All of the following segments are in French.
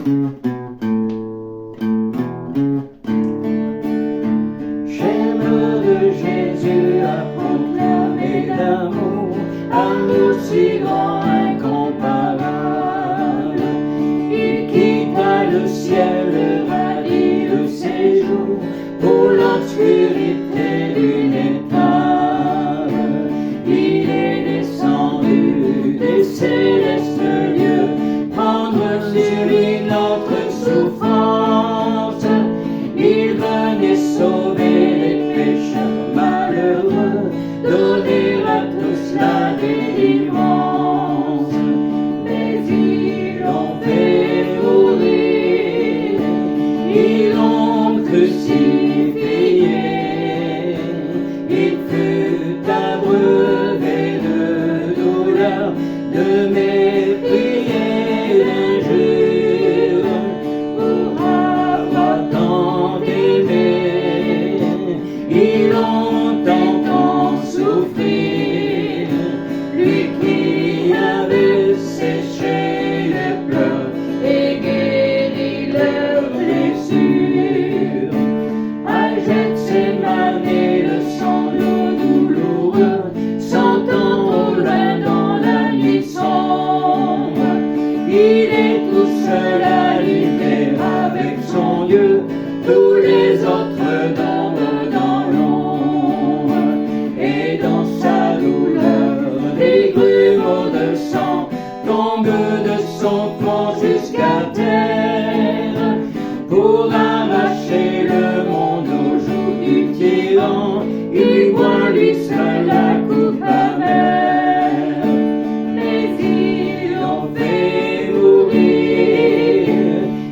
De Jésus a proclamé l'amour si grand, incomparable. Il quitta le ciel, le radis, le séjour, pour l'obscurité d'une étape. Il est descendu des célestes lieux, prendre sur lui notre souffrance. Il venait sauver les pécheurs malheureux, donner à tous la délivrance. Mais ils l'ont fait mourir, ils l'ont crucifié. Il fut abreuvé de douleur, de mépris et d'injures, pour avoir tant aimé. Ils l'ont tant souffrir, lui qui avait séché les pleurs et guéri leurs blessures. À Gethsémane, le sanglot douloureux, sentant au loin dans la nuit sombre, il est tout seul à livrer avec son Dieu tous les autres dorment dans l'ombre. Et dans sa douleur, des grumeaux de sang tombent de son front jusqu'à terre, pour arracher le monde au joug du tyran. Il boit lui seul la coupe amère. Mais ils l'ont fait mourir,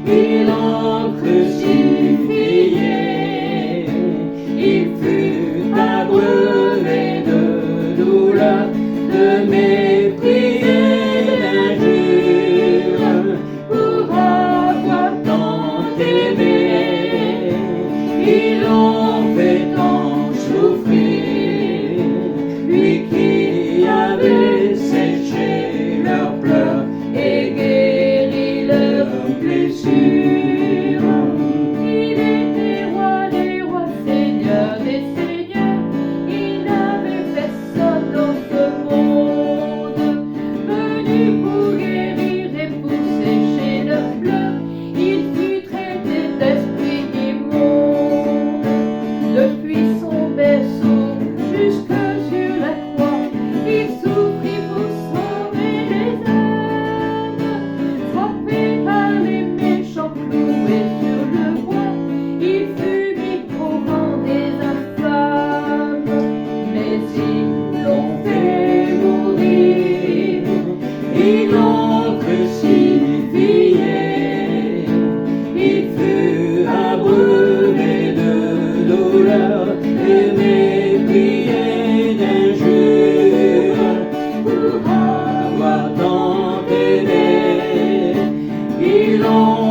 ils l'ont crucifié. Il fut abreuvé de douleur, de mépris et d'injures, pour avoir tant aimé. Ils l'ont fait tant souffrir, lui qui avait séché leurs pleurs et guéri leurs blessures. Il était roi des rois, seigneur des seigneurs, il n'avait personne dans ce monde, venu pour guérir et pour sécher leurs pleurs. Il fut traité d'esprit immonde, depuis son berceau jusque sur la croix. Il souffrit pour sauver les âmes, frappé par les méchants, cloué sur le bois. Il fut mis au rang des infâmes, mais ils l'ont fait mourir, ils l'ont crucifié. Il fut abreuvé de douleur, de mépris et d'injures, pour avoir tant aimé. Ils l'ont